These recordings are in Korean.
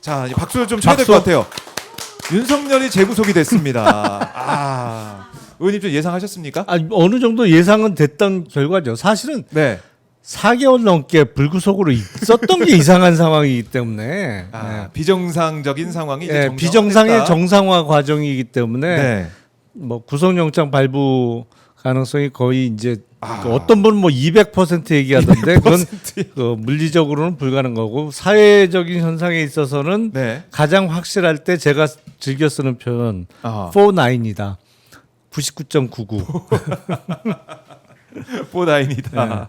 자, 이제 박수를 좀 쳐야 될 것 같아요. 윤석열이 재구속이 됐습니다. 의원님 좀 예상하셨습니까? 어느 정도 예상은 됐던 결과죠. 사실은 네. 4개월 넘게 불구속으로 있었던 게 이상한 상황이기 때문에 비정상적인 상황이 이제 정상화됐다. 비정상의 정상화 과정이기 때문에 네. 뭐 구속영장 발부 가능성이 거의 이제 어떤 분은 뭐 200% 얘기하던데 200%. 그건 그 물리적으로는 불가능하고 사회적인 현상에 있어서는 네. 가장 확실할 때 제가 즐겨 쓰는 표현 49이다. 99.99. 49이다.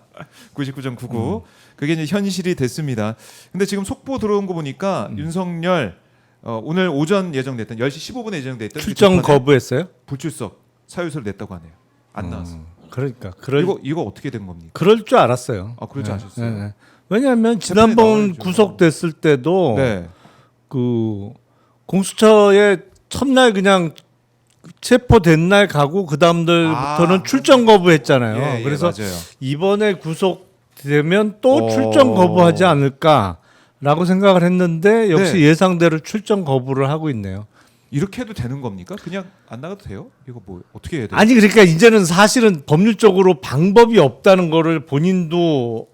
99.99. 그게 이제 현실이 됐습니다. 근데 지금 속보 들어온 거 보니까 윤석열 오늘 오전 예정됐던 10시 15분에 예정됐던 출정 그 재판에 거부했어요? 불출석 사유서를 냈다고 하네요. 안 나왔어. 그러니까 이거 어떻게 된 겁니까? 그럴 줄 알았어요. 그럴 줄 아셨어요. 왜냐하면 재판에 지난번 나와야죠. 구속됐을 때도 네. 그 공수처에 첫날 그냥 체포된 날 가고 그 다음날부터는 출정 거부했잖아요. 예, 그래서 맞아요. 이번에 구속되면 또 출정 거부하지 않을까라고 생각을 했는데 역시 네. 예상대로 출정 거부를 하고 있네요. 이렇게 해도 되는 겁니까? 그냥 안 나가도 돼요? 이거 뭐 어떻게 해야 돼요? 아니 그러니까 이제는 사실은 법률적으로 방법이 없다는 거를 본인도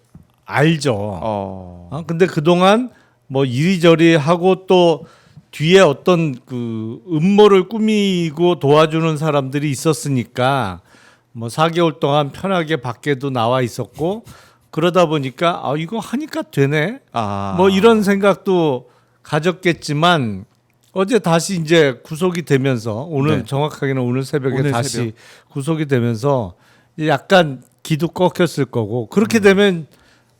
알죠. 근데 그동안 뭐 이리저리 하고 또 뒤에 어떤 그 음모를 꾸미고 도와주는 사람들이 있었으니까 뭐 4개월 동안 편하게 밖에도 나와 있었고 그러다 보니까 이거 하니까 되네. 뭐 이런 생각도 가졌겠지만 어제 다시 이제 구속이 되면서 오늘 네. 정확하게는 오늘 새벽에 오늘 다시 새벽. 구속이 되면서 약간 기도 꺾였을 거고 그렇게 되면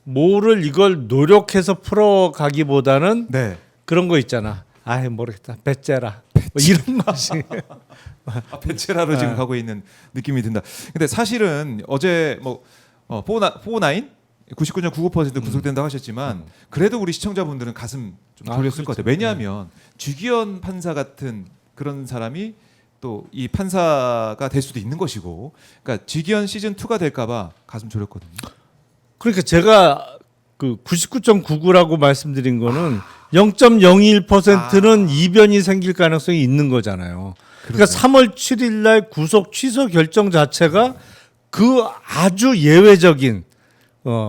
뭐를 이걸 노력해서 풀어가기보다는 네. 그런 거 있잖아. 모르겠다. 배째라. 뭐 이런 맛이. 벤체라로 지금 가고 있는 느낌이 든다. 근데 사실은 어제 뭐 99.99% 구속된다고 하셨지만 그래도 우리 시청자분들은 가슴 좀 졸였을 것 같아요. 왜냐하면 주기현 판사 같은 그런 사람이 또 이 판사가 될 수도 있는 것이고, 그러니까 주기현 시즌 2가 될까봐 가슴 졸였거든요. 그러니까 제가 그 99.99라고 말씀드린 거는 0.01%는 이변이 생길 가능성이 있는 거잖아요. 그러니까 3월 7일 날 구속 취소 결정 자체가 그 아주 예외적인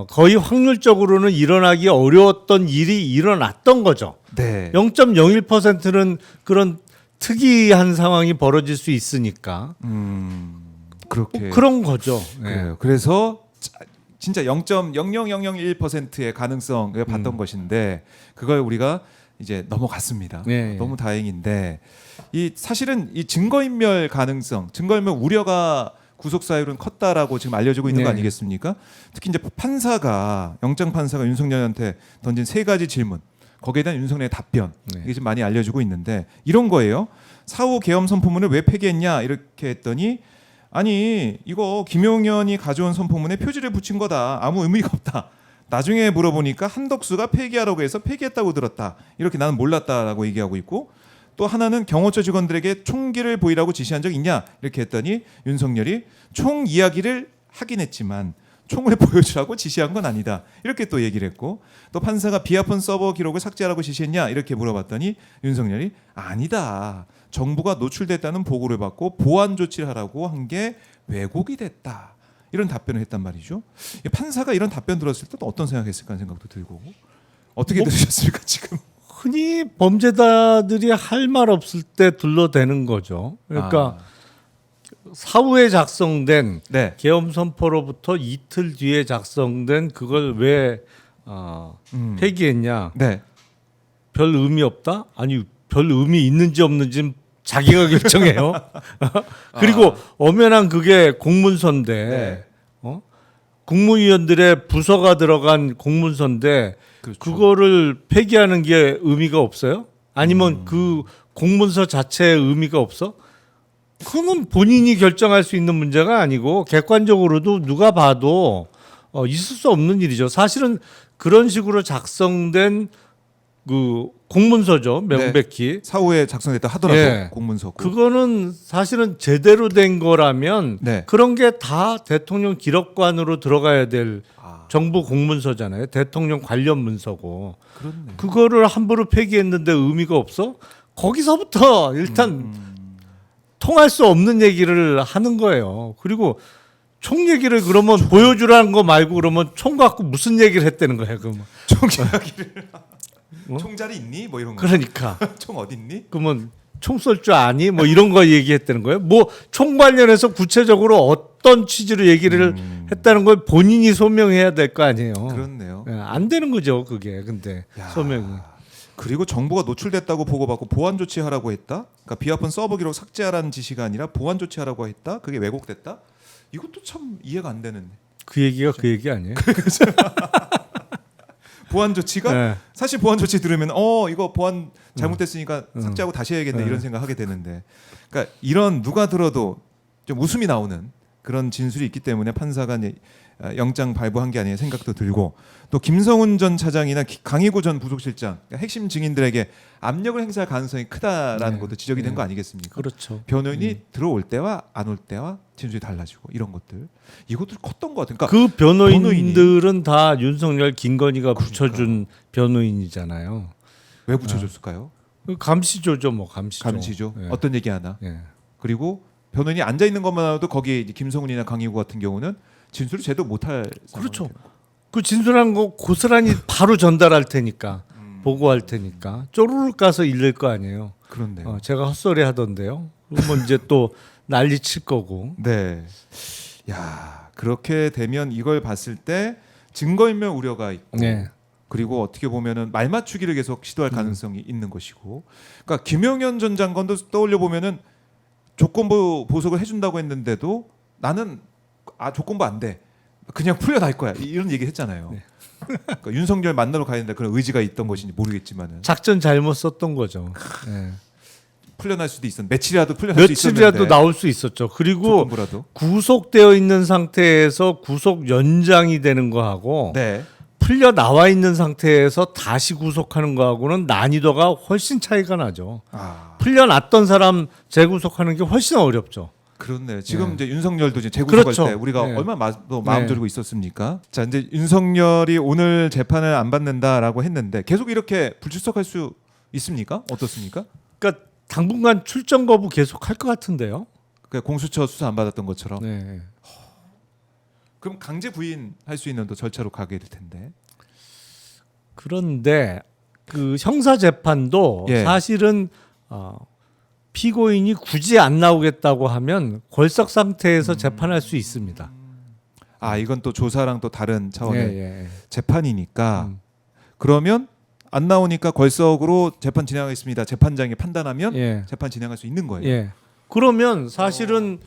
거의 확률적으로는 일어나기 어려웠던 일이 일어났던 거죠. 네. 0.01%는 그런 특이한 상황이 벌어질 수 있으니까 그렇게 그런 거죠. 그래요. 그래서 진짜 0.00001%의 가능성을 봤던 것인데 그걸 우리가 이제 넘어갔습니다. 너무 다행인데 이 사실은 이 증거인멸 가능성, 증거인멸 우려가 구속 사유는 컸다라고 지금 알려지고 있는 거 아니겠습니까? 특히 이제 영장 판사가 윤석열한테 던진 3가지 질문, 거기에 대한 윤석열의 답변 이게 지금 많이 알려지고 있는데 이런 거예요. 사후 계엄 선포문을 왜 폐기했냐 이렇게 했더니 아니 이거 김용현이 가져온 선포문에 표지를 붙인 거다. 아무 의미가 없다. 나중에 물어보니까 한덕수가 폐기하라고 해서 폐기했다고 들었다. 이렇게 나는 몰랐다라고 얘기하고 있고 또 하나는 경호처 직원들에게 총기를 보이라고 지시한 적 있냐 이렇게 했더니 윤석열이 총 이야기를 하긴 했지만 총을 보여주라고 지시한 건 아니다. 이렇게 또 얘기를 했고 또 판사가 비아폰 서버 기록을 삭제하라고 지시했냐 이렇게 물어봤더니 윤석열이 아니다. 정부가 노출됐다는 보고를 받고 보안 조치를 하라고 한 게 왜곡이 됐다. 이런 답변을 했단 말이죠. 판사가 이런 답변 들었을 때 또 어떤 생각했을까 하는 생각도 들고 어떻게 들으셨습니까 지금? 흔히 범죄자들이 할 말 없을 때 둘러대는 거죠. 그러니까 사후에 작성된 계엄 선포로부터 이틀 뒤에 작성된 그걸 왜 폐기했냐? 별 의미 없다? 아니 별 의미 있는지 없는지는 자기가 결정해요. 그리고 엄연한 그게 공문서인데 국무위원들의 부서가 들어간 공문서인데 그렇죠. 그거를 폐기하는 게 의미가 없어요? 아니면 그 공문서 자체의 의미가 없어? 그건 본인이 결정할 수 있는 문제가 아니고 객관적으로도 누가 봐도 있을 수 없는 일이죠. 사실은 그런 식으로 작성된 그 공문서죠. 명백히. 네. 사후에 작성됐다 하더라도 예. 공문서고. 그거는 사실은 제대로 된 거라면 네. 그런 게 다 대통령 기록관으로 들어가야 될 정부 공문서잖아요. 대통령 관련 문서고. 그렇네. 그거를 함부로 폐기했는데 의미가 없어? 거기서부터 일단 통할 수 없는 얘기를 하는 거예요. 그리고 총 얘기를 그러면 보여주라는 거 말고 그러면 총 갖고 무슨 얘기를 했다는 거예요. 그러면. 총 이야기를 총자리 있니? 뭐 이런 거. 그러니까 총 어디 있니? 그러면 총 쏠 줄 아니? 뭐 이런 거 얘기했다는 거예요. 뭐 총 관련해서 구체적으로 어떤 취지로 얘기를 했다는 걸 본인이 소명해야 될 거 아니에요. 그렇네요. 예, 안 되는 거죠, 그게. 근데 야. 소명이. 그리고 정보가 노출됐다고 보고받고 보안 조치하라고 했다. 그러니까 비합헌 서버 기록 삭제하라는 지시가 아니라 보안 조치하라고 했다. 그게 왜곡됐다. 이것도 참 이해가 안 되는. 그 얘기가 그 얘기 아니에요? 보안 조치가 네. 사실 보안 조치 들으면 이거 보안 잘못됐으니까 삭제하고 다시 해야겠네 이런 생각하게 되는데, 그러니까 이런 누가 들어도 좀 웃음이 나오는 그런 진술이 있기 때문에 판사가 이제 영장 발부한 게 아니냐 생각도 들고, 또 김성훈 전 차장이나 강희구 전 부속실장 그러니까 핵심 증인들에게 압력을 행사할 가능성이 크다라는 것도 지적이 된 거 아니겠습니까? 그렇죠. 변호인이 들어올 때와 안 올 때와 진술이 달라지고 이런 것들, 이것들 컸던 것 같아요. 그러니까 그 변호인들은 다 윤석열, 김건희가 붙여준 변호인이잖아요. 왜 붙여줬을까요? 감시조죠, 뭐 감시조. 감시죠. 예. 어떤 얘기 하나. 예. 그리고 변호인이 앉아 있는 것만으로도 거기에 이제 김성훈이나 강희구 같은 경우는 진술을 제대로 못할. 그렇죠. 그 진술한 거 고스란히 바로 전달할 테니까 보고할 테니까 쪼르륵 가서 읽을 거 아니에요. 그렇네요. 제가 헛소리 하던데요. 그러면 이제 또 난리 칠 거고. 네. 야, 그렇게 되면 이걸 봤을 때 증거인멸 우려가 있고, 네. 그리고 어떻게 보면은 말 맞추기를 계속 시도할 가능성이 있는 것이고, 그러니까 김용현 전 장관도 떠올려 보면은 조건부 보석을 해준다고 했는데도 나는 조건부 안 돼, 그냥 풀려날 거야 이런 얘기 했잖아요. 네. 그러니까 윤석열 만나러 가야 된다 그런 의지가 있던 것인지 모르겠지만은 작전 잘못 썼던 거죠. 네. 풀려날 수도 있었는데 며칠이라도 풀려날 수 있었는데 며칠이라도 나올 수 있었죠. 그리고 조건부라도. 구속되어 있는 상태에서 구속 연장이 되는 거하고 네. 풀려 나와 있는 상태에서 다시 구속하는 거하고는 난이도가 훨씬 차이가 나죠. 풀려났던 사람 재구속하는 게 훨씬 어렵죠. 그렇네요. 지금 이제 윤석열도 이제 재구속할 그렇죠. 때 우리가 네. 얼마나 마음 졸이고 있었습니까? 자, 이제 윤석열이 오늘 재판을 안 받는다라고 했는데 계속 이렇게 불출석할 수 있습니까? 어떻습니까? 그러니까 당분간 출정 거부 계속 할 것 같은데요. 그러니까 공수처 수사 안 받았던 것처럼. 네. 그럼 강제 부인할 수 있는 또 절차로 가게 될 텐데. 그런데 그 형사 재판도 예. 사실은 피고인이 굳이 안 나오겠다고 하면 골석 상태에서 재판할 수 있습니다. 이건 또 조사랑 또 다른 차원의 예. 재판이니까. 그러면 안 나오니까 걸석으로 재판 진행하겠습니다. 재판장이 판단하면 예. 재판 진행할 수 있는 거예요. 예. 그러면 사실은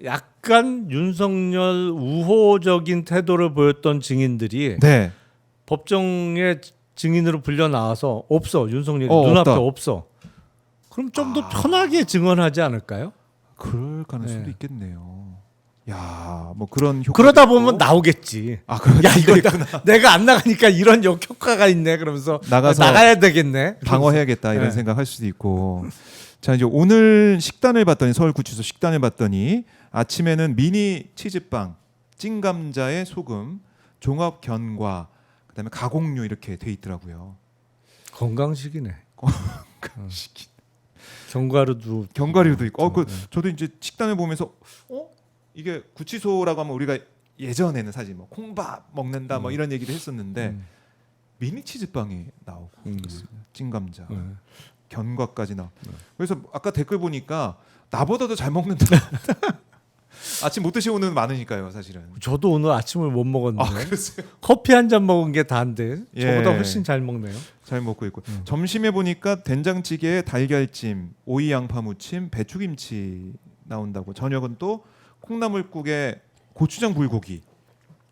약간 윤석열 우호적인 태도를 보였던 증인들이 네. 법정에 증인으로 불려 나와서 없어, 윤석열이 없다. 눈앞에 없어. 그럼 좀 더 편하게 증언하지 않을까요? 그럴 가능성도 네. 있겠네요. 야, 뭐 그런 효과. 그러다 보면 나오겠지. 그런 야, 이거 내가 안 나가니까 이런 효과가 있네. 그러면서 나가서 나가야 되겠네. 방어해야겠다 이런 네. 생각할 수도 있고. 자, 이제 오늘 식단을 봤더니 서울구치소 식단을 봤더니 아침에는 미니 치즈빵, 찐감자에 소금, 종합 견과, 그다음에 가공류 이렇게 돼 있더라고요. 건강식이네. 견과류도 견과류도 있고. 저도 이제 식단을 보면서 이게 구치소라고 하면 우리가 예전에는 사실 뭐 콩밥 먹는다 뭐 이런 얘기도 했었는데 미니 치즈빵이 나오고 있습니다. 찐감자, 견과까지 나오고. 그래서 아까 댓글 보니까 나보다도 잘 먹는다. 아침 못 드시고 오는 많으니까요, 사실은. 저도 오늘 아침을 못 먹었는데 그랬어요? 커피 한 잔 먹은 게 다인데 예. 저보다 훨씬 잘 먹네요. 잘 먹고 있고. 점심에 보니까 된장찌개에 달걀찜, 오이 양파 무침, 배추김치 나온다고. 저녁은 또 콩나물국에 고추장 불고기,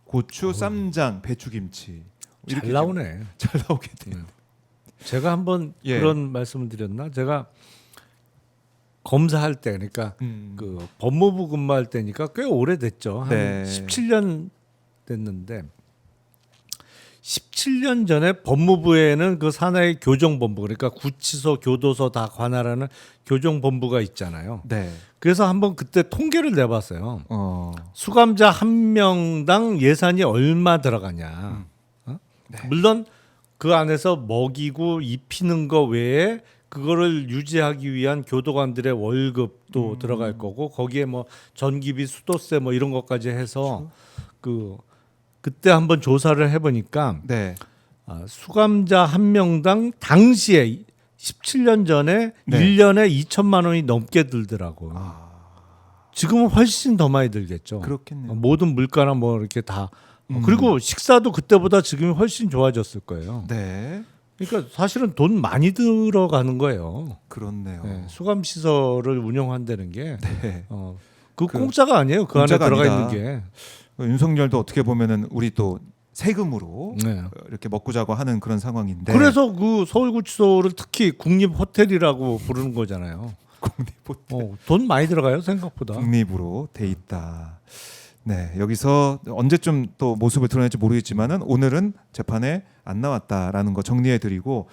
고추 쌈장, 배추김치. 잘 나오네. 잘 나오게 돼요. 제가 한번 예. 그런 말씀을 드렸나? 제가 검사할 때, 그러니까 그 법무부 근무할 때니까 꽤 오래됐죠. 한 네. 17년 됐는데 17년 전에 법무부에는 그 산하의 교정본부, 그러니까 구치소, 교도소 다 관할하는 교정본부가 있잖아요. 네. 그래서 한번 그때 통계를 내봤어요. 수감자 한 명당 예산이 얼마 들어가냐. 네. 물론 그 안에서 먹이고 입히는 거 외에 그거를 유지하기 위한 교도관들의 월급도 들어갈 거고 거기에 뭐 전기비, 수도세 뭐 이런 것까지 해서 그때 한번 조사를 해보니까 네. 수감자 한 명당 당시에 17년 전에 네. 1년에 2천만 원이 넘게 들더라고요. 지금은 훨씬 더 많이 들겠죠. 그렇겠네요. 모든 물가나 뭐 이렇게 다. 그리고 식사도 그때보다 지금이 훨씬 좋아졌을 거예요. 네. 그러니까 사실은 돈 많이 들어가는 거예요. 그렇네요. 네, 수감 시설을 운영한다는 게 네. 공짜가 아니에요. 그 안에 공짜가 들어가 아니다. 있는 게. 윤석열도 어떻게 보면은 우리 또 세금으로 네. 이렇게 먹고 자고 하는 그런 상황인데. 그래서 그 서울구치소를 특히 국립 호텔이라고 부르는 거잖아요. 국립호텔. 돈 많이 들어가요 생각보다. 국립으로 돼 있다. 네, 여기서 언제쯤 또 모습을 드러낼지 모르겠지만은 오늘은 재판에 안 나왔다라는 거 정리해 드리고